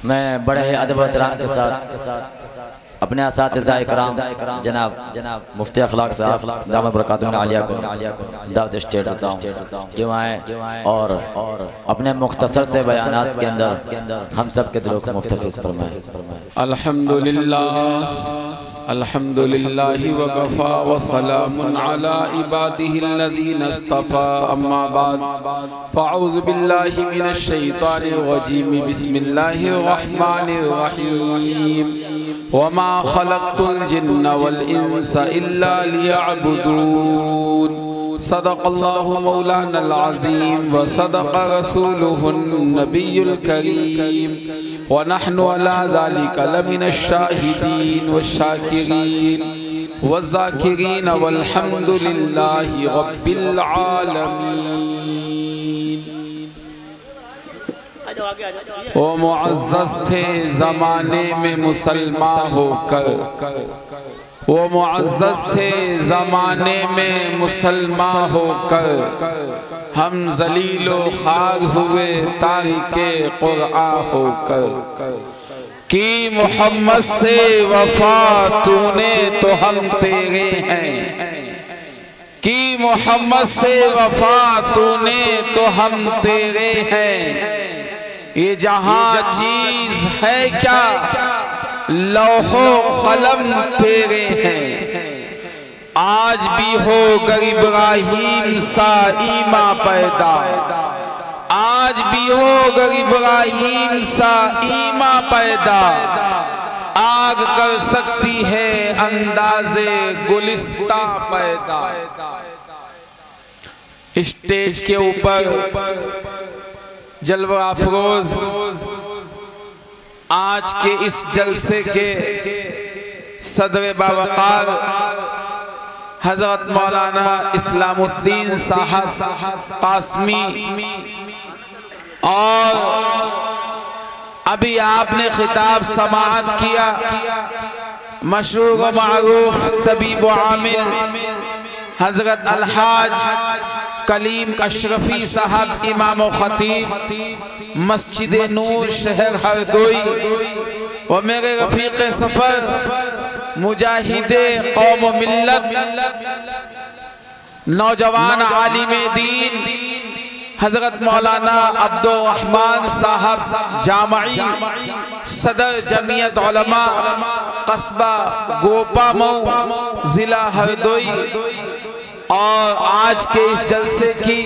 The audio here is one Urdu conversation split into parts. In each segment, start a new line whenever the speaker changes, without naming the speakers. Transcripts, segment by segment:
میں بڑے ادب و احترام کے ساتھ اپنے اساتذہ اکرام جناب مفتی اخلاق صاحب دامت برکاتہ عالیہ کو دعوت اسٹیٹ دیتا ہوں کہ وہ آئیں اور اپنے مختصر سے بیانات کے اندر ہم سب کے دلوں کو مفتخر فرمائیں۔
الحمدللہ وکفا وسلام علی عبادہ الذین اصطفى اما بعد فاعوذ باللہ من الشیطان الرجیم بسم اللہ الرحمن الرحیم وما خلقت الجن والانس الا لیعبدون صدق اللہ مولانا العظیم وصدق رسولہ النبی الکریم ونحن على ذلك لمن الشاهدين والشاكرين والذاكرين والحمد لله رب العالمين۔ وہ معزز تھے زمانے میں مسلمان ہو کر، وہ معزز تھے زمانے میں مسلمان ہو کر، ہم ذلیل و خوار ہوئے تارک قرآن ہو کر۔ کی محمد سے وفا تو نے تو ہم تیرے ہیں، کی محمد سے وفا تو نے تو ہم تیرے ہیں۔ یہ جہاں چیز ہے کیا لوح و قلم تیرے ہیں، آج بھی ہو گر ابراہیم سا ایمان پیدا، آج بھی ہو گر ابراہیم سا ایمان پیدا، آگ کر سکتی ہے انداز گلستان پیدا۔ اسٹیج کے اوپر جلوہ افروز آج کے اس جلسے کے صدر باوقار حضرت مولانا اسلام الدین صاحب قاسمی، اور ابھی آپ نے خطاب سماعت کیا مشہور و معروف طبیب و عامل حضرت الحاج کلیم اشرفی صاحب امام و خطیب مسجد نور شہر ہردوئی، وہ میرے رفیق سفر مجاہد قوم و ملت نوجوان عالم دین حضرت مولانا عبدالرحمن صاحب جامعی صدر جمعیت علماء قصبہ گوپامو ضلع ہردوئی، اور آج کے اس جلسے کی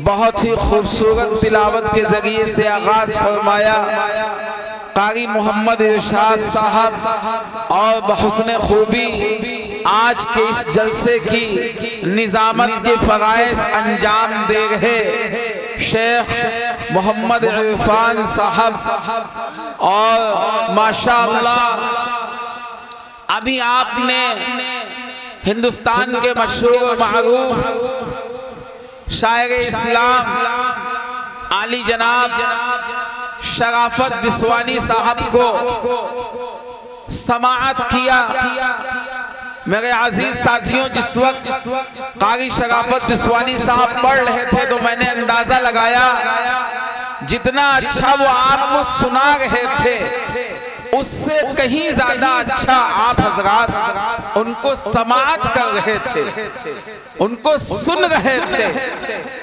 بہت ہی خوبصورت تلاوت کے ذریعے سے آغاز فرمایا قاری محمد ارشاد صاحب، اور بحسن خوبی آج کے اس جلسے کی نظامت کے فرائض انجام دے رہے شیخ محمد عرفان صاحب، اور ماشاءاللہ ابھی آپ نے ہندوستان کے مشہور و معروف شاعر اسلام عالی جناب شرافت بسوانی صاحب کو سماعت کیا۔ میرے عزیز ساتھیوں، جس وقت قاری شرافت بسوانی صاحب پڑھ رہے تھے تو میں نے اندازہ لگایا جتنا اچھا وہ آپ کو سنا رہے تھے اس سے کہیں زیادہ اچھا آپ حضرات ان کو سماعت کر رہے تھے، ان کو سن رہے تھے،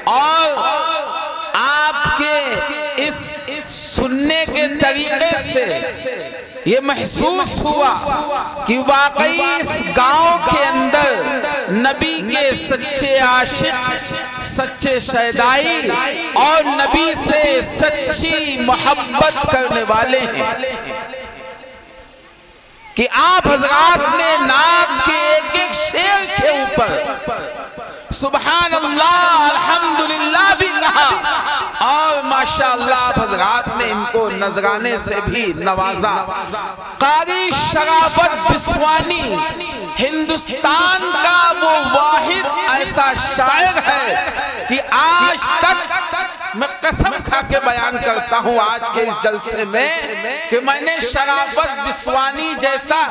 اور آپ کے اس سننے کے طریقے سے یہ محسوس ہوا کہ واقعی اس گاؤں کے اندر نبی کے سچے عاشق، سچے شیدائی اور نبی سے سچی محبت کرنے والے ہیں، کہ آپ حضرات نے نعت کے ایک ایک شعر کے اوپر سبحان اللہ الحمدللہ بھی کہا، اور ماشاءاللہ آپ حضرات نے ان کو نذرانے سے بھی نوازا۔ قاری شرافت بسوانی ہندوستان کا وہ واحد ایسا شاعر ہے کہ آج تک میں قسم کھا کے بیان کرتا ہوں آج کے اس جلسے میں کہ میں نے شرافت بسوانی جیسا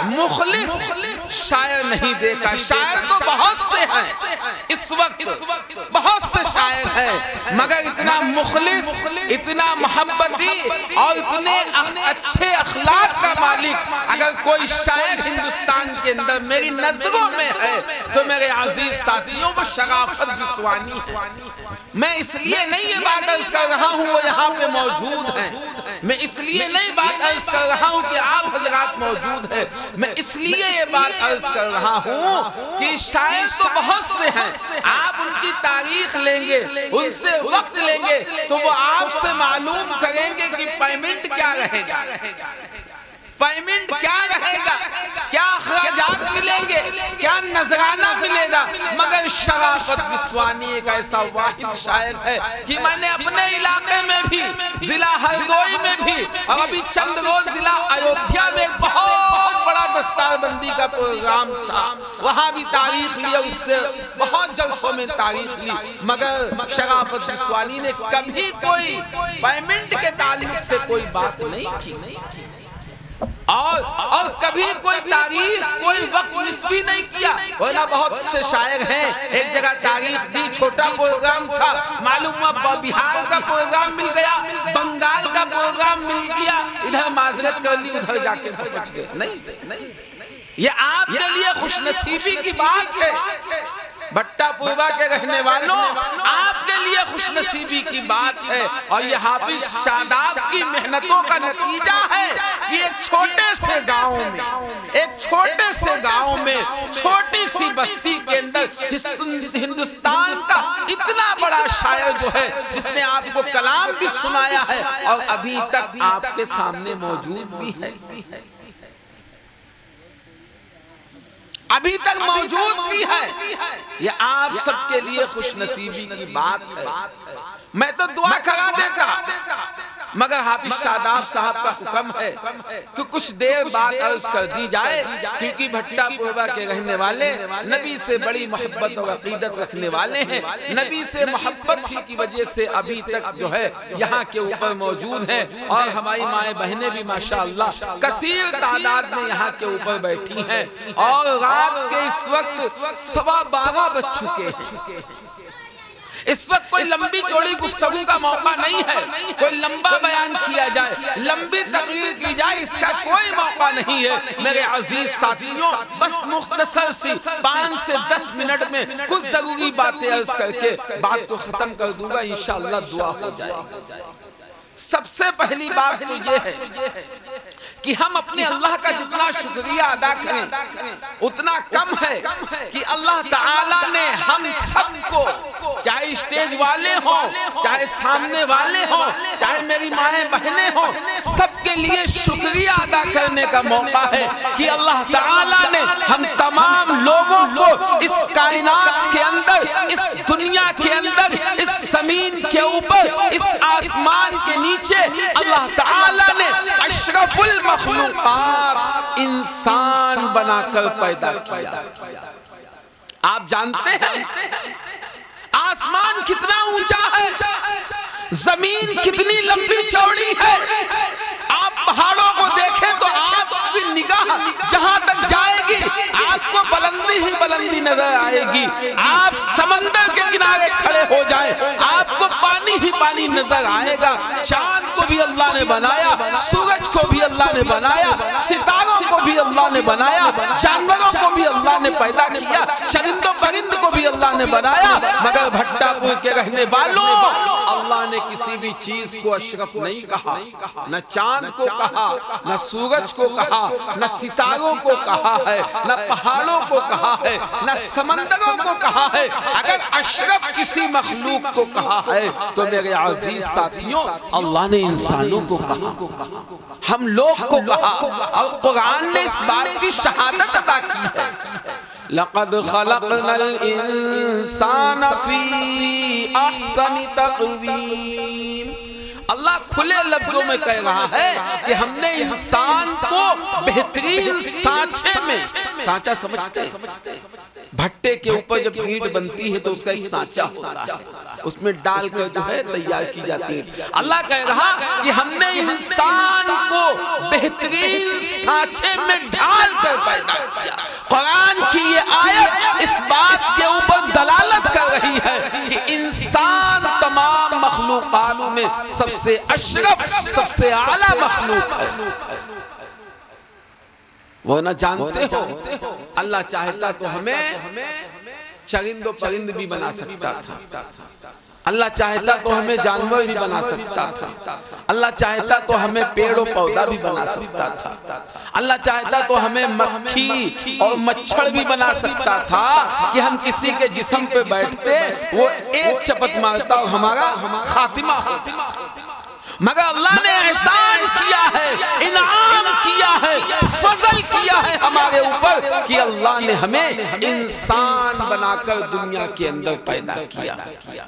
مخلص شاعر نہیں دیکھا۔ شاعر تو بہت سے ہیں، اس وقت بہت سے شاعر شاعر ہیں مگر اتنا مخلص، اتنا محبتی اور اتنے اچھے اخلاق کا مالک اگر کوئی شاعر ہندوستان کے اندر میری نظروں میں ہے تو میرے عزیز ساتھیوں وہ شرافت بسوانی ہے۔ میں اس لیے نہیں یہ بات عرض کر رہا ہوں وہ یہاں پہ موجود ہیں، میں اس لیے نہیں بات عرض کر رہا ہوں کہ آپ حضرات موجود ہیں، میں اس لیے یہ بات عرض کر رہا ہوں کہ شاعر تو بہت سے ہیں، آپ ان کی تاریخ لیں گے، ان سے وقت لیں گے تو وہ آپ سے معلوم کریں گے کہ پیمنٹ کیا رہے گا، پیمنٹ کیا رہے گا، کیا اخراجات ملیں گے، کیا نذرانہ ملے گا، مگر شرافت بسوانی ایک ایسا واحد شاعر ہے کہ میں نے اپنے علاقے میں بھی، ضلع ہردوئی میں بھی، اور ابھی چند روز ضلع ایودھیا میں بہت بڑا دستار بندی کا پروگرام تھا، وہاں بھی تاریخ لی اور اس سے بہت جلسوں میں تاریخ لی، مگر شرافت بسوانی نے کبھی کوئی پیمنٹ کے تعلق سے کوئی بات نہیں کی، اور کبھی کوئی تاریخ کوئی وقت نسبی نہیں کیا، ورنہ بہت سے شاعر ہیں ایک جگہ تاریخ دی، چھوٹا پروگرام تھا، معلوم ہوا بہار کا پروگرام مل گیا، بنگال کا پروگرام مل گیا، ادھر معذرت کر لی ادھر جا کے پہنچ گئے۔ نہیں، یہ آپ کے لیے خوش نصیبی کی بات ہے، بھٹا پوربا کے رہنے والوں آپ کے لیے خوش نصیبی کی بات ہے، اور یہ حافظ شاداب کی محنتوں کا نتیجہ ہے کہ ایک چھوٹے سے گاؤں میں چھوٹی سی بستی کے اندر ہندوستان کا اتنا بڑا شاعر جو ہے جس نے آپ کو کلام بھی سنایا ہے اور ابھی تک آپ کے سامنے موجود بھی ہے، ابھی تک موجود بھی ہے، یہ آپ سب کے لیے خوش نصیبی کی بات ہے۔ میں تو دعا کرا دیتا مگر حافظ شاداب صاحب کا حکم ہے کہ کچھ دیر بعد عرض کر دی جائے، کیونکہ بھٹا پوربا کے رہنے والے نبی سے بڑی محبت اور عقیدت رکھنے والے ہیں، نبی سے محبت ہی کی وجہ سے ابھی تک جو ہے یہاں کے اوپر موجود ہیں، اور ہماری مائیں بہنیں بھی ماشاءاللہ کثیر تعداد میں یہاں کے اوپر بیٹھی ہیں، اور رات کے اس وقت 12:15 بج چکے ہیں۔ اس وقت کوئی لمبی چوڑی گفتگو کا موقع نہیں ہے، کوئی لمبا بیان کیا جائے، لمبی تقریر کی جائے، اس کا کوئی موقع نہیں ہے۔ میرے عزیز ساتھیوں، بس مختصر سی 5 سے 10 منٹ میں کچھ ضروری باتیں عرض کر کے بات کو ختم کر دوں گا، انشاءاللہ دعا ہو جائے گا۔ سب سے پہلی بات تو یہ ہے کہ ہم اپنے اللہ کا جتنا شکریہ ادا کریں اتنا کم ہے کہ اللہ تعالیٰ نے ہم سب کو، چاہے اسٹیج والے ہوں، چاہے سامنے والے ہوں، چاہے میری مائیں بہنیں ہوں، سب کے لیے شکریہ ادا کرنے کا موقع ہے کہ اللہ تعالیٰ نے ہم تمام لوگوں کو اس کائنات کے اندر، اس دنیا کے اندر، اس زمین کے اوپر، اس آسمان کے نیچے اللہ تعالیٰ نے اشرف المخلوقات انسان بنا کر پیدا کیا۔ آپ جانتے ہیں آسمان کتنا اونچا ہے، زمین کتنی لمبی چوڑی ہے، آپ پہاڑوں کو دیکھیں تو آپ کی نگاہ جہاں تک جائے گی آپ کو بلندی ہی بلندی نظر آئے گی، آپ سمندر کے کنارے کھڑے ہو جائیں آپ کو پانی ہی پانی نظر آئے گا۔ چاند کو بھی اللہ نے بنایا، سورج کو بھی اللہ نے بنایا، ستاروں کو بھی اللہ نے بنایا، جانوروں کو بھی اللہ نے پیدا کیا، چرند و پرند کو بھی اللہ نے بنایا، مگر بھٹا پور کے رہنے والوں اللہ نے کسی بھی چیز کو اشرف نہیں کہا، نہ چاند کو کہا، نہ سورج کو کہا، نہ ستاروں کو کہا ہے، نہ پہاڑوں کو کہا ہے، نہ سمندروں کو کہا ہے۔ اگر اشرف کسی مخلوق کو کہا ہے تو میرے عزیز ساتھیوں اللہ نے انسانوں کو کہا، ہم لوگ کو کہا، اور قرآن نے اس بات کی شہادت ادا کی ہے، لَقَدْ خَلَقْنَا الْإِنسَانَ فِي أَحْسَنِ تَقْوِيمٍ۔ اللہ کھلے لفظوں میں کہہ رہا ہے کہ ہم نے انسان کو بہترین سانچے میں، سانچہ سمجھتے ہیں بھٹے کے اوپر جب اینٹ بنتی ہے تو اس کا ایک سانچہ ہوتا ہے، اس میں ڈال کر جو ہے تیار کی جاتی ہے۔ اللہ کہہ رہا کہ ہم نے انسان کو بہترین سانچے میں ڈھال کر پیدا کیا۔ قرآن کی یہ آیت اس بات کے اوپر دلالت کر رہی ہے کہ انسان مخلوقات میں سب سے اشرف، سب سے اعلیٰ مخلوق ہے۔ وہ نہ جانتے ہو اللہ چاہتا تو ہمیں چرند و پرند بھی بنا سکتا تھا، اللہ چاہتا تو ہمیں جانور بھی بنا سکتا تھا، اللہ چاہتا تو ہمیں پیڑ و پودا بھی بنا سکتا تھا، اللہ چاہتا تو ہمیں مکھی اور مچھر بھی بنا سکتا تھا کہ ہم کسی کے جسم پہ بیٹھتے وہ ایک چپت مارتا اور ہمارا خاتمہ ہوتا۔ مگر اللہ نے احسان کیا ہے، انعام کیا ہے، فضل کیا ہے ہمارے اوپر کہ اللہ نے ہمیں انسان بنا کر دنیا کے اندر پیدا کیا۔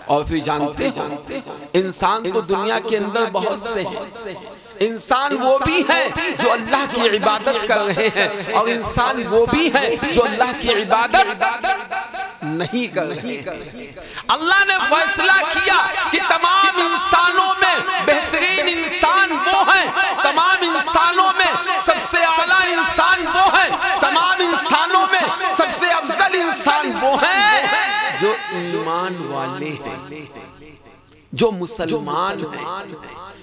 اور پھر جانتے انسان تو دنیا کے اندر بہت سے ہیں، انسان وہ بھی ہیں جو اللہ کی عبادت کر رہے ہیں، اور انسان وہ بھی ہیں جو اللہ کی عبادت نہیں کر رہے ہیں۔ اللہ نے فیصلہ کیا کہ تمام انسانوں میں بہترین انسان وہ ہیں، تمام انسانوں میں سب سے اعلیٰ انسان وہ ہیں، تمام انسانوں میں سب سے افضل انسان وہ ہیں جو ایمان والے ہیں، جو مسلمان ہیں،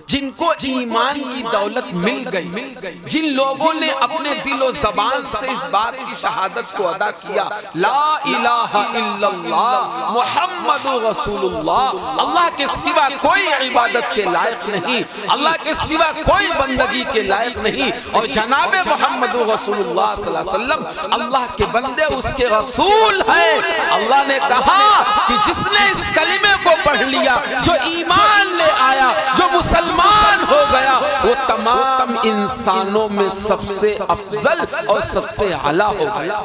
جن کو ایمان کی دولت مل گئی، جن لوگوں نے اپنے دل و زبان سے اس بات کی شہادت کو ادا کیا، لا الہ الا اللہ محمد رسول اللہ، اللہ کے سوا کوئی عبادت کے لائق نہیں، اللہ کے سوا کوئی بندگی کے لائق نہیں، اور جناب محمد رسول اللہ صلی اللہ علیہ وسلم اللہ کے بندے اس کے رسول ہیں۔ اللہ نے کہا کہ جس نے اس کلمے کو پڑھ لیا، جو ایمان لے آیا، جو مسلمان ہو گیا، وہ تمام انسانوں میں سب سے افضل اور سب سے اعلیٰ ہو گیا۔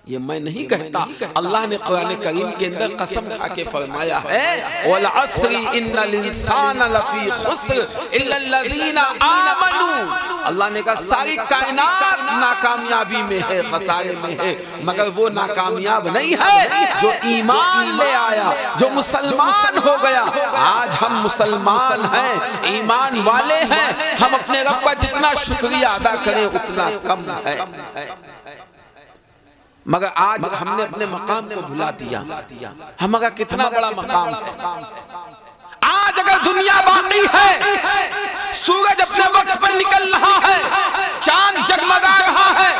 یہ میں نہیں کہتا، اللہ نے قرآن کریم کے اندر قسم کھا کے فرمایا ہے وَالْعَصْرِ إِنَّ الْإِنسَانَ لَفِي خُسْرٍ إِلَّا الَّذِينَ آمَنُوا، اللہ نے کہا ساری کائنات ناکامیابی میں ہے، خسارے میں ہے، مگر وہ ناکامیاب نہیں ہے جو ایمان لے آیا، جو مسلمان ہو گیا۔ آج ہم مسلمان ہیں، ایمان والے ہیں، ہم اپنے رب کا جتنا شکریہ ادا کریں اتنا کم ہے، مگر آج ہم نے اپنے مقام کو بھلا دیا۔ ہمارا کتنا بڑا مقام ہے۔ آج اگر دنیا باقی ہے، سورج اپنے وقت پر نکل رہا ہے، چاند جگمگا رہا ہے،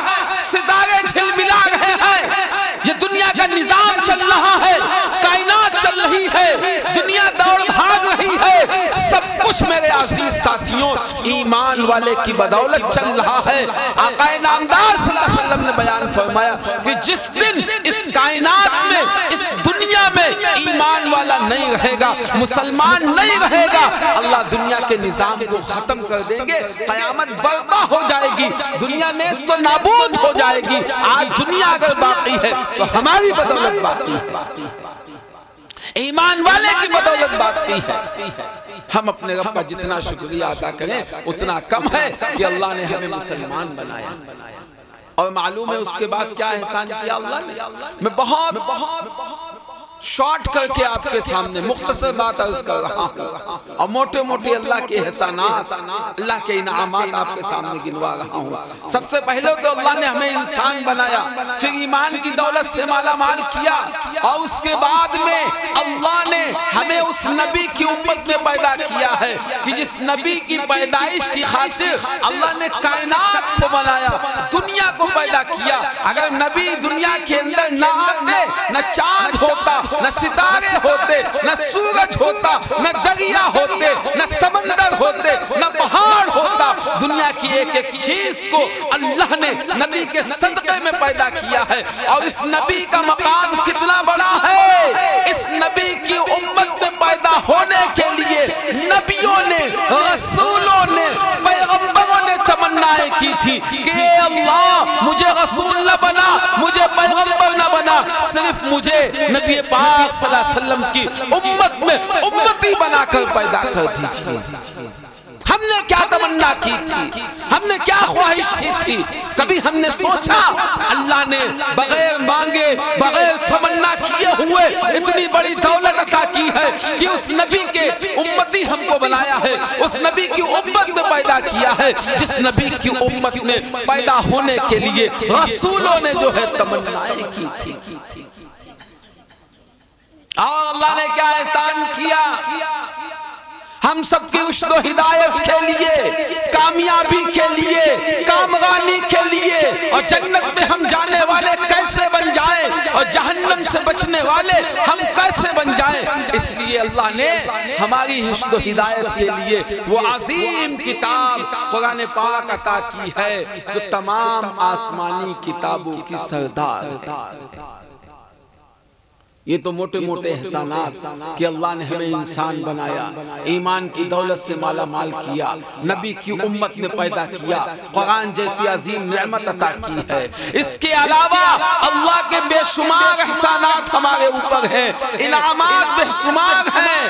ستارے جھلملا رہے ہیں، یہ دنیا کا نظام چل رہا ہے، کائنات چل رہی ہے، دنیا دوڑ بھاگ رہی ہے، سب کچھ میرے عزیز ساتھیوں ایمان والے کی بدولت چل رہا ہے۔ آقا نامدار صلی اللہ علیہ وسلم نے بیان فرمایا کہ جس دن اس کائنات میں، اس دنیا میں ایمان والا نہیں رہے گا، مسلمان نہیں رہے گا، اللہ دنیا کے نظام کو ختم کر دیں گے، قیامت برپا ہو جائے گی، دنیا نیست و نابود ہو جائے گی۔ آج دنیا اگر باقی ہے تو ہماری بدولت باقی ہے، ایمان والے کی بدولت باقی ہے۔ ہم اپنے رب کا جتنا شکریہ ادا کریں اتنا کم ہے کہ اللہ نے ہمیں مسلمان بنایا۔ اور معلوم ہے اس کے بعد کیا احسان کیا اللہ نے۔ میں بہت شارٹ کر کے آپ کے سامنے مختصر بات عرض کر رہا ہوں، اور موٹے موٹے اللہ کے احسانات، اللہ کے انعامات آپ کے سامنے گنوا رہا ہوں۔ سب سے پہلے تو اللہ نے ہمیں انسان بنایا، پھر ایمان کی دولت سے مالا مال کیا، اور اس کے بعد میں اللہ نے ہمیں اس نبی کی امت میں پیدا کیا ہے کہ جس نبی کی پیدائش کی خاطر اللہ نے کائنات کو بنایا، دنیا کو پیدا کیا۔ اگر نبی دنیا کے اندر نہ آتے، نہ چاند ہوتا، نہ ستارے ہوتے، نہ سورج ہوتا، نہ دریا ہوتے، نہ سمندر ہوتے، نہ پہاڑ ہوتا، دنیا کی ایک ایک چیز کو اللہ نے نبی کے صدقے میں پیدا کیا ہے۔ اور اس نبی کا مقام کتنا بڑا ہے، اس نبی کی امت میں پیدا ہونے کے لیے نبیوں نے، رسولوں نے، پیغمبروں نے تمنائیں کی تھی کہ اے اللہ مجھے رسول نہ بنا، مجھے پیغمبر نہ بنا، صرف مجھے نبی پاک صلی اللہ علیہ وسلم کی امت میں امتی بنا کر پیدا کر دیجئے۔ ہم نے کیا تمنا کی تھی، ہم نے کیا خواہش کی تھی، کبھی ہم نے سوچا اللہ نے بغیر مانگے، بغیر تمنا کیے ہوئے اتنی بڑی دولت عطا کی ہے کہ اس نبی کے امتی ہم کو بنایا ہے، اس نبی کی امت میں پیدا کیا ہے، جس نبی کی امت میں پیدا ہونے کے لیے رسولوں نے جو ہے تمنائیں کی تھی۔ اور اللہ نے کیا احسان کیا؟ ہم سب کی رشد و ہدایت کے لیے، کامیابی کے لیے، کامرانی کے لیے، اور جنت میں ہم جانے والے کیسے بن جائیں اور جہنم سے بچنے والے ہم کیسے بن جائیں، اس لیے اللہ نے ہماری رشد و ہدایت کے لیے وہ عظیم کتاب قرآن پاک عطا کی ہے جو تمام آسمانی کتابوں کی سردار۔ یہ تو موٹے موٹے احسانات کہ اللہ نے ہمیں انسان بنایا، ایمان کی دولت سے مالا مال کیا، نبی کی امت نے پیدا کیا، قرآن جیسی عظیم نعمت عطا کی ہے۔ اس کے علاوہ اللہ کے بے شمار احسانات ہمارے اوپر ہیں، انعامات بے شمار ہیں۔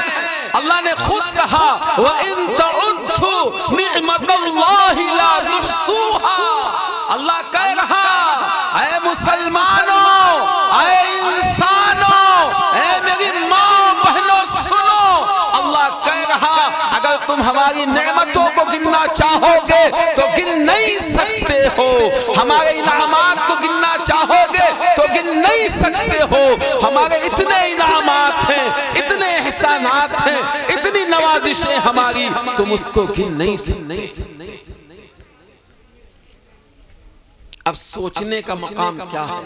اللہ نے خود کہا وَإِن تَعُدُّوا نِعْمَةَ اللَّهِ لَا تُحْصُوهَا۔ اللہ کہہ رہا اے مسلمانوں، اے انسانوں، اے میری ماں بہنوں سنو، اللہ کہہ رہا اگر تم ہماری نعمتوں کو گننا چاہو گے تو گن نہیں سکتے ہو، ہمارے انعامات کو گننا چاہو گے تو گن نہیں سکتے ہو۔ ہمارے اتنے انعامات ہیں، اتنے احسانات ہیں، اتنی نوازشیں ہماری، تم اس کو گن نہیں سکتے۔ اب سوچنے کا مقام کیا ہے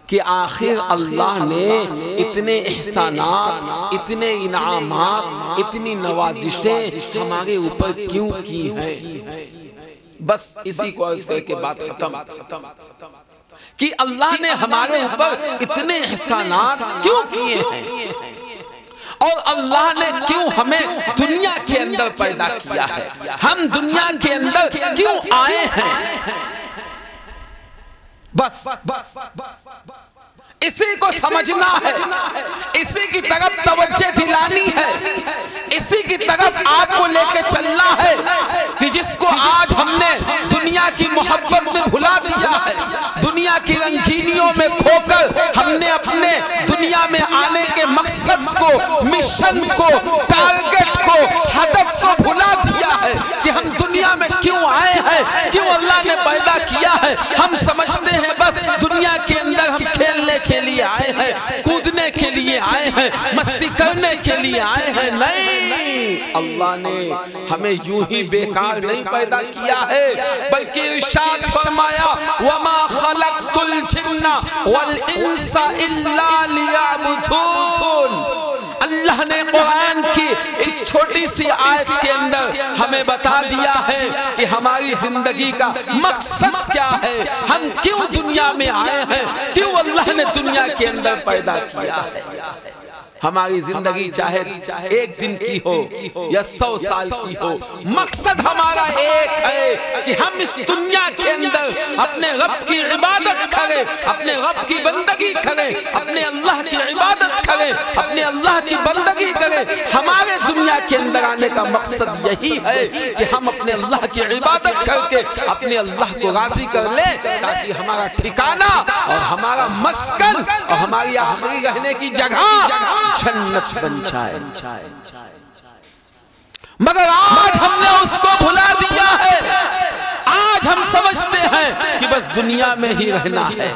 کہ آخر اللہ نے اتنے احسانات، اتنے انعامات، اتنی نوازشیں ہمارے اوپر کیوں کی ہیں؟ بس اسی کو عرض کر کے بات ختم کہ اللہ نے ہمارے اوپر اتنے احسانات کیوں کیے ہیں اور اللہ نے کیوں ہمیں دنیا کے اندر پیدا کیا ہے، ہم دنیا کے اندر کیوں آئے ہیں۔ بس اسی کو سمجھنا ہے، اسی کی طرف توجہ دلانی ہے، اسی کی طرف آپ کو لے کے چلنا ہے کہ جس کو آج ہم نے دنیا کی محبت میں بھلا دیا ہے، دنیا کی رنگینیوں میں کھو کر ہم نے اپنے دنیا میں آنے کے مقصد کو، مشن کو، ٹارگٹ کو، ہدف کو بھلا دیا ہے کہ ہم دنیا میں کیوں آئے ہیں، کیوں اللہ نے پیدا کیا ہے۔ ہم سمجھتے ہیں بس دنیا کے اندر ہم کھیلنے کے لیے آئے ہیں، کودنے کے لیے آئے ہیں، مستی کرنے کے لیے آئے ہیں۔ نہیں، اللہ نے ہمیں یوں ہی بیکار نہیں پیدا کیا ہے، بلکہ ارشاد فرمایا وَمَا خَلَقْتُ الْجِنَّ وَالْإِنسَ إِلَّا لِيَعْبُدُونَ۔ اللہ نے قرآن کی ایک چھوٹی سی آیت کے اندر ہمیں بتا دیا ہے کہ ہماری زندگی کا مقصد کیا ہے، ہم کیوں دنیا میں آئے ہیں، کیوں اللہ نے دنیا کے اندر پیدا کیا ہے۔ ہماری زندگی چاہے ایک دن کی ہو یا 100 سال کی ہو، مقصد ہمارا ایک ہے کہ ہم اس دنیا کے اندر اپنے رب کی عبادت کریں، اپنے رب کی بندگی کریں، اپنے اللہ کی عبادت کریں، اپنے اللہ کی بندگی کریں۔ ہمارے دنیا کے اندر آنے کا مقصد یہی ہے کہ ہم اپنے اللہ کی عبادت کر کے اپنے اللہ کو راضی کر لیں تاکہ ہمارا ٹھکانہ اور ہمارا مسکن اور ہماری آخری رہنے کی جگہ جنت بن جائے۔ مگر آج ہم نے اس کو بھلا دیا ہے، آج ہم سمجھتے ہیں کہ بس دنیا میں ہی رہنا ہے۔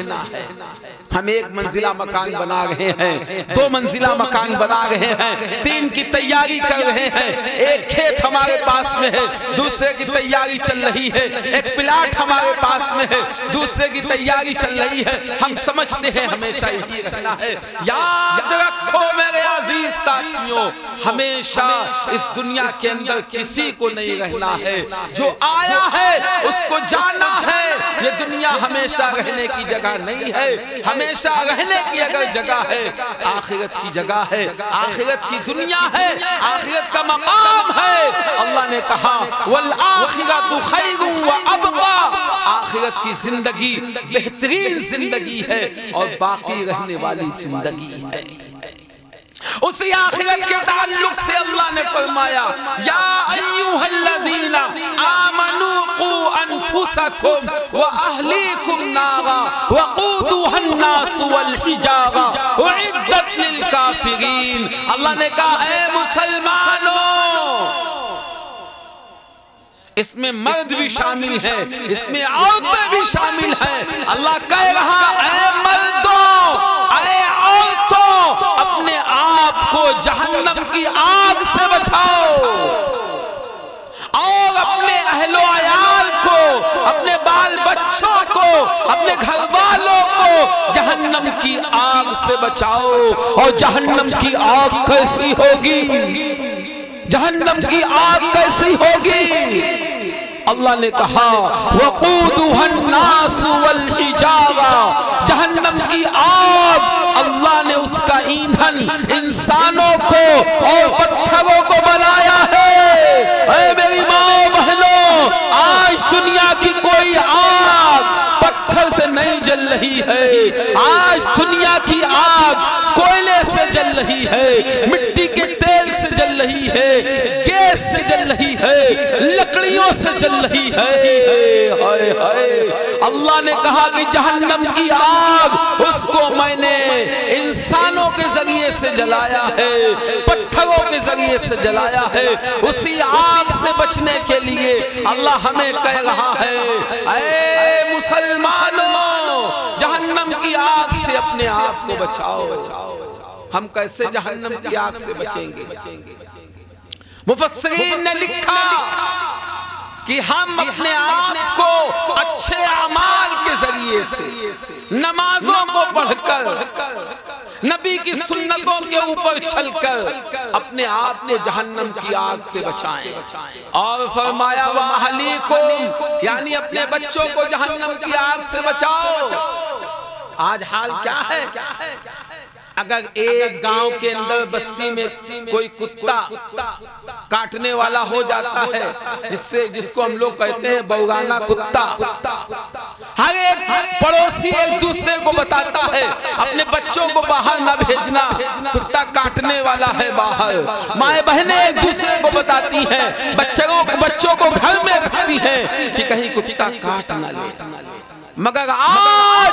ہم ایک منزلہ مکان بنا رہے ہیں، 2 منزلہ مکان بنا رہے ہیں، 3 کی تیاری کر رہے ہیں، ایک کھیت ہمارے پاس میں ہے، دوسرے کی تیاری چل رہی ہے، ایک پلاٹ ہمارے پاس میں ہے، دوسرے کی تیاری چل رہی ہے۔ ہم سمجھتے ہیں ہمیشہ یہی رہنا ہے۔ یاد رکھو میرے عزیز ساتھیوں، ہمیشہ اس دنیا کے اندر کسی کو نہیں رہنا ہے، جو آیا ہے اس کو جانا ہے۔ یہ دنیا ہمیشہ رہنے کی جگہ نہیں ہے، ہمیشہ رہنے کی اگر جگہ ہے آخرت کی جگہ ہے، آخرت کی دنیا ہے، آخرت کا مقام ہے۔ اللہ نے کہا وَالْآخِرَةُ خَيْرٌ وَأَبْقَى، آخرت کی زندگی بہترین زندگی ہے اور باقی رہنے والی زندگی ہے۔ اسی آخرت کے تعلق سے اللہ نے فرمایا یا ایوہ الذین آمنوا قوا انفسکم واہلیکم نارا وقودها الناس والحجارہ اعدت للکافرین۔ اللہ نے کہا اے مسلمانوں، اس میں مرد بھی شامل ہے، اس میں عورتیں بھی شامل ہیں۔ اللہ کہہ رہا اے مردوں، اے عورتوں، اپنے کو جہنم کی آگ سے بچاؤ اور اپنے اہل و عیال کو، اپنے بال بچوں کو، اپنے گھر والوں کو جہنم کی آگ سے بچاؤ۔ اور جہنم کی آگ کیسی ہوگی؟ جہنم کی آگ کیسی ہوگی؟ اللہ نے کہا وَقُودُهَا النَّاسُ وَالْحِجَارَةُ، جہنم کی آگ اللہ نے اس کا ایندھن انسانوں کو اور پتھروں کو بنایا ہے۔ اے میری ماں بہنوں، آج دنیا کی کوئی آگ پتھر سے نہیں جل رہی ہے، آج دنیا کی آگ کوئلے سے جل رہی ہے، مٹی کے تیل سے جل رہی ہے، گیس سے جل رہی ہے، لکڑیوں سے جل رہی ہے۔ اللہ نے کہا کہ جہنم کی آگ اس کو میں نے انسانوں کے ذریعے سے جلایا ہے، پتھروں کے ذریعے سے جلایا ہے۔ اسی آگ سے بچنے کے لیے اللہ ہمیں کہہ رہا ہے اے مسلمانوں، جہنم کی آگ سے اپنے آپ کو بچاؤ۔ ہم کیسے جہنم کی آگ سے بچیں گے؟ مفسرین نے لکھا کہ ہم اپنے آپ کو اچھے اعمال کے ذریعے سے، نمازوں کو پڑھ کر، نبی کی سنتوں کے اوپر چل کر اپنے آپ کو جہنم کی آگ سے بچائیں۔ اور فرمایا وَأَهْلِيكُمْ، یعنی اپنے بچوں کو جہنم کی آگ سے بچاؤ۔ آج حال کیا ہے؟ اگر ایک گاؤں کے اندر بستی میں کوئی کتا کاٹنے والا ہو جاتا ہے، جس کو ہم لوگ کہتے ہیں بوگانا کتا، ہر ایک پڑوسی ایک دوسرے کو بتاتا ہے اپنے بچوں کو باہر نہ بھیجنا، کتا کاٹنے والا ہے باہر۔ مائیں بہنیں ایک دوسرے کو بتاتی ہیں، بچوں کو گھر میں رکھتی ہیں کہ کہیں کتا کاٹ نہ لے۔ مگر آج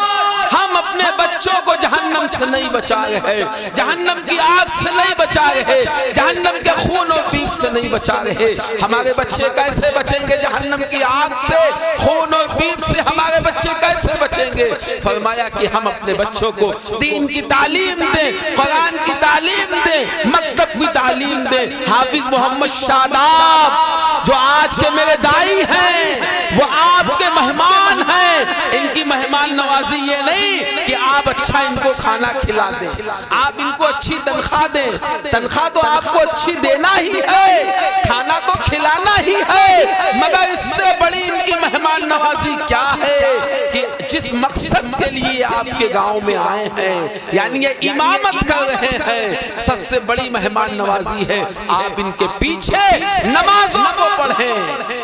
ہم اپنے بچوں کو جہنم سے نہیں بچا رہے، جہنم کی آگ سے نہیں بچا رہے، جہنم کے خون و پیپ سے نہیں بچا رہے۔ ہمارے بچے کیسے بچیں گے جہنم کی آگ سے؟ خون و پیپ سے ہمارے بچے کیسے بچیں گے؟ فرمایا کہ ہم اپنے بچوں کو دین کی تعلیم دیں، قرآن کی تعلیم دیں، مکتب کی تعلیم دیں۔ حافظ محمد شاداب جو آج کے میرے دائی ہیں، وہ آپ کے مہمان ہیں۔ ان کی مہمان نوازی یہ نہیں کہ آپ اچھا ان کو کھانا کھلا دیں، آپ ان کو اچھی تنخواہ دیں، تنخواہ تو آپ کو اچھی دینا ہی ہے، کھانا تو کھلانا ہی ہے، مگر اس سے بڑی ان کی مہمان نوازی کیا ہے کہ جس مقصد کے لیے آپ کے گاؤں میں آئے ہیں، یعنی یہ امامت کر رہے ہیں، سب سے بڑی مہمان نوازی ہے آپ ان کے پیچھے نمازوں کو پڑھیں۔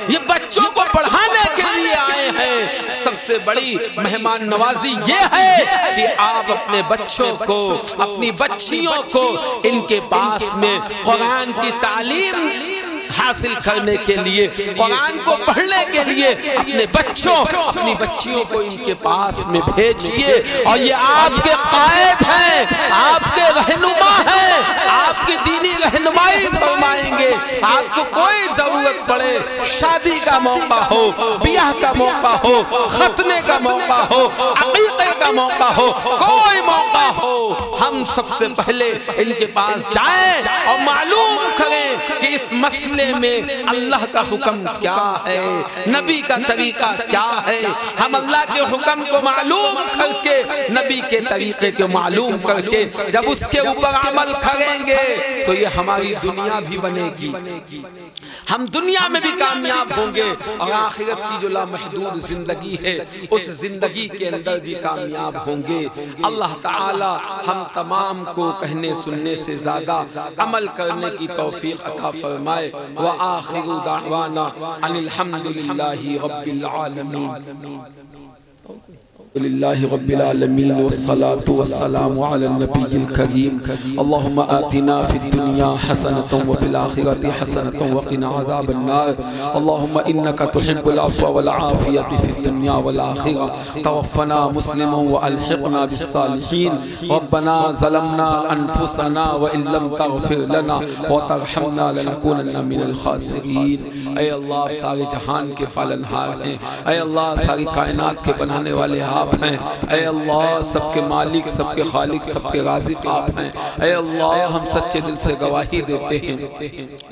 یہ بچوں کو پڑھانے کے لیے آئے ہیں، سب سے بڑی مہمان نوازی یہ ہے کہ آپ اپنے بچوں کو، اپنی بچیوں کو ان کے پاس میں قرآن کی تعلیم حاصل کرنے کے لیے، قرآن کو پڑھنے کے لیے اپنے بچوں، اپنی بچیوں کو ان کے پاس میں بھیجئے۔ اور یہ آپ کے قائد ہیں، آپ کے رہنما ہیں، آپ کی دینی رہنمائی فرمائیں گے۔ آپ کو کوئی ضرورت پڑے، شادی کا موقع ہو، بیاہ کا موقع ہو، ختنے کا موقع ہو، عقیقے کا موقع ہو، کوئی موقع ہو، ہم سب سے پہلے ان کے پاس جائیں اور معلوم کریں کہ اس مسئلے میں اللہ کا حکم کیا ہے، نبی کا طریقہ کیا ہے۔ ہم اللہ کے حکم کو معلوم کر کے، نبی کے طریقے کو معلوم کر کے جب اس کے اوپر عمل کریں گے تو یہ ہماری دنیا بھی بنے گی، ہم دنیا میں بھی کامیاب ہوں گے، اور آخرت کی جو لامحدود زندگی ہے اس زندگی کے اندر بھی کامیاب ہوں گے۔ اللہ تعالی ہم تمام کو کہنے سننے سے زیادہ عمل کرنے کی توفیق عطا فرمائے۔ وآخر دعوانا ان الحمد للہ رب العالمین۔ لله رب العالمين والصلاة والسلام على النبي الكريم اللهم آتنا في الدنيا حسنة وفي الآخرة حسنة وقنا عذاب النار اللهم إنك تحب العفو والعافية في الدنيا والآخرة توفنا مسلما وألحقنا بالصالحين ربنا ظلمنا أنفسنا وإن لم تغفر لنا وترحمنا لنكونن من الخاسرين۔ اے اللہ سارے جہان کے پالنہار ہیں، اے اللہ ساری کائنات کے بنانے والے آپ ہیں۔ اے اللہ سب کے مالک، سب کے خالق، سب کے رازق آپ ہیں۔ اے اللہ ہم سچے دل سے گواہی دیتے ہیں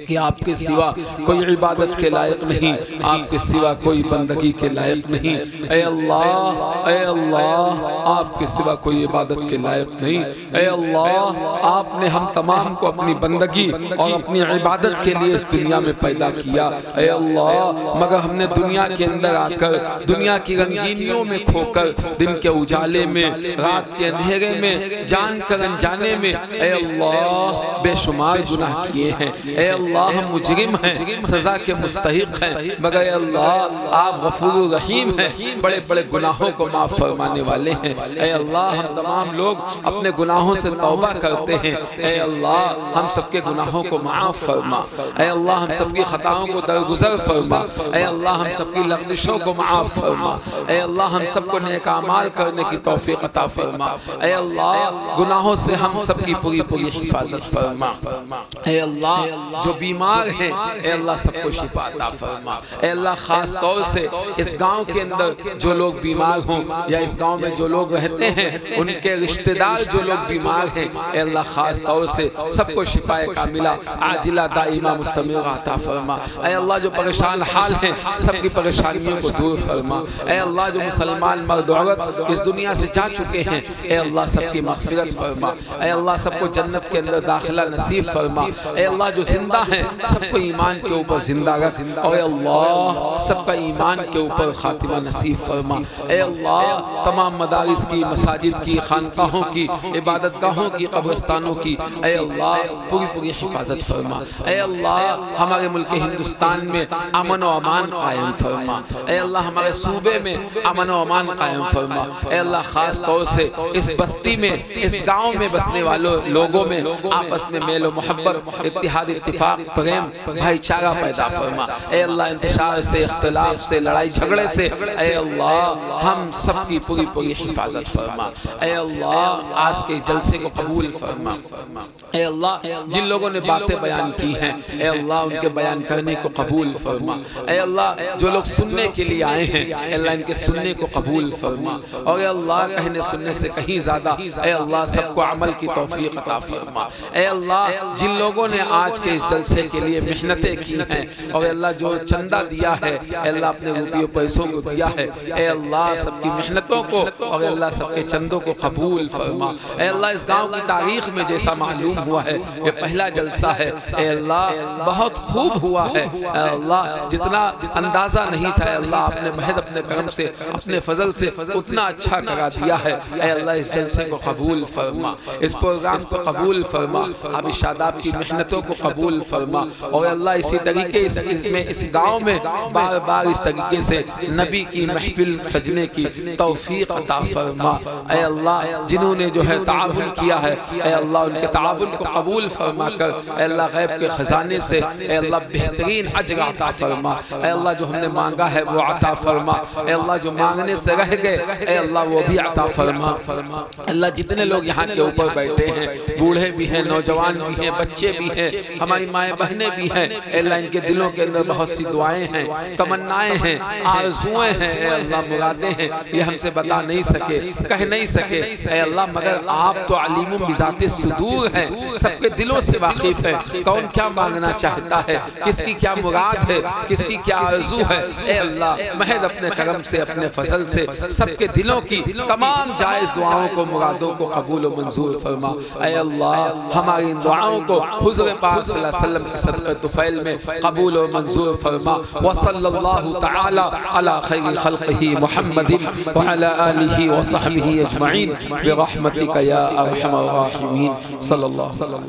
کہ آپ کے سوا کوئی عبادت کے لائق نہیں، آپ کے سوا کوئی بندگی کے لائق نہیں۔ اے اللہ آپ کے سوا کوئی عبادت کے لائق نہیں۔ اے اللہ آپ نے ہم تمام کو اپنی بندگی اور اپنی عبادت کے لیے اس دنیا میں پیدا کیا۔ اے اللہ مگر ہم نے دنیا کے اندر آ کر دنیا کی رنگینیوں میں کھو کر، دن کے اجالے میں، رات کے اندھیرے میں، جان کر انجانے میں اے اللہ بے شمار گناہ کیے ہیں۔ اے اللہ ہم مجرم ہیں، سزا کے مستحق ہیں، مگر اے اللہ آپ غفور رحیم ہیں، بڑے بڑے گناہوں کو معاف فرمانے والے ہیں۔ اے اللہ ہم تمام لوگ اپنے گناہوں سے توبہ کرتے ہیں۔ اے اللہ ہم سب کے گناہوں کو معاف فرما۔ اے اللہ ہم سب کی خطاؤں کو درگزر فرما۔ اے اللہ ہم سب کی لغزشوں کو معاف فرما۔ اے اللہ ہم سب کو نیک اعمال کرنے کی توفیق عطا فرما۔ اے اللہ گناہوں سے ہم سب کی پوری پوری حفاظت فرما۔ اے اللہ جو بیمار ہیں اے اللہ سب کو شفا عطا فرما۔ اے اللہ خاص طور سے اس گاؤں کے اندر جو لوگ بیمار ہوں یا اس گاؤں میں جو لوگ رہتے ہیں ان کے رشتہ دار جو لوگ بیمار ہیں اے اللہ خاص طور سے سب کو شفا کاملہ عاجلہ دائمہ مستمرہ عطا فرما۔ اے اللہ جو پریشان حال ہیں سب کی پریشانیوں کو دور فرما۔ اے اللہ جو مسلمان مرد عورت اس دنیا سے جا چکے ہیں اے اللہ سب کی مغفرت فرما۔ اے اللہ سب کو جنت کے اندر داخلہ نصیب فرما۔ اے اللہ جو زندہ ہیں سب کو ایمان کے اوپر زندہ رکھ، اور اے اللہ سب کا ایمان کے اوپر خاتمہ نصیب فرما۔ اے اللہ تمام مدارس کی، مساجد کی، خانقاہوں کی، عبادت گاہوں کی، قبرستانوں کی اے اللہ پوری پوری حفاظت فرما۔ اے اللہ ہمارے ملک ہندوستان میں امن و امان قائم فرما۔ اے اللہ ہمارے صوبے میں امن و امان قائم فرما۔ اے اللہ خاص طور سے اس بستی میں، اس گاؤں میں بسنے والوں لوگوں میں آپس میں میل و محبت، اتحاد، اتفاق، پریم، بھائی چارہ پیدا فرما۔ اے اللہ انتشار سے، اختلاف سے، لڑائی جھگڑے سے اے اللہ ہم سب کی پوری پوری حفاظت فرما۔ اے اللہ آج کے جلسے کو قبول فرما۔ اے اللہ جن لوگوں نے باتیں بیان کی ہیں اے اللہ ان کے بیان کرنے کو قبول فرما۔ اے اللہ جو لوگ سننے کے لیے آئے ہیں اے اللہ ان کے سننے کو قبول فرما، اور اے اللہ کہنے سننے سے کہیں زیادہ اے اللہ سب کو عمل کی توفیق عطا فرما۔ اے اللہ جن لوگوں نے آج کے اس جلسے کے لیے محنتیں کی ہیں اور اے اللہ جو چندہ دیا ہے اے اللہ اپنے روپیوں پیسوں کو دیا ہے اے اللہ سب کی محنتوں کو اور اے اللہ سب کے چندوں کو قبول فرما۔ اے اللہ اس گاؤں کی تاریخ میں جیسا معلوم ہوا ہے یہ پہلا جلسہ ہے اے اللہ بہت خوب ہوا ہے اے اللہ جتنا اندازہ نہیں تھا اے اللہ آپ نے محض اپنے کرم سے، اپنے فضل سے اتنا اچھا کرا دیا ہے۔ اے اللہ اس جلسے کو قبول فرما، اس پروگرام کو قبول فرما، حبیب شاداب کی محنتوں کو قبول فرما، اور اے اللہ اسی طریقے اس گاؤں میں بار بار اس طریقے سے نبی کی محفل سجنے کی توفیق عطا فرما۔ اے اللہ جنہوں نے جو ہے تعاون کیا ہے اے اللہ ان کے تعاون کو قبول فرما کر اے اللہ غیب کے خزانے سے اے اللہ بہترین اجر عطا فرما۔ اے اللہ جو ہم نے مانگا ہے وہ عطا فرما، اے اللہ جو مانگنے سے رہ گئے اے اللہ وہ بھی عطا فرما۔ اللہ جتنے لوگ یہاں کے اوپر بیٹھے ہیں بوڑھے بھی ہیں، نوجوان بھی ہیں، بچے بھی ہیں، ہماری مائیں بہنیں بھی ہیں اے اللہ ان کے دلوں کے اندر بہت سی دعائیں ہیں، تمنائیں ہیں، آرزویں ہیں اے اللہ مرادیں ہیں یہ ہم سے بتا نہیں سکے، کہہ نہیں سکے اے اللہ مگر آپ تو علیم بذات الصدور ہیں، سب کے دلوں سے واقف ہے کون کیا مانگنا چاہتا ہے، کس کی کیا مراد ہے، کس کی کیا آرزو ہے اے اللہ محض اپنے کرم سے، اپنے فضل سے سب کے دلوں کی تمام جائز دعاؤں کو، مرادوں کو قبول و منظور فرما۔ اے اللہ ہماری ان دعاؤں کو حضور پاک صلی اللہ علیہ وسلم کے صدقہ طفیل میں قبول و منظور فرما۔ وصلی اللہ تعالی علی خیر خلقہ محمد وعلی آلہ وصحبہ اجمعین برحمتک یا ارحم الراحمین صلی اللہ علیہ وسلم۔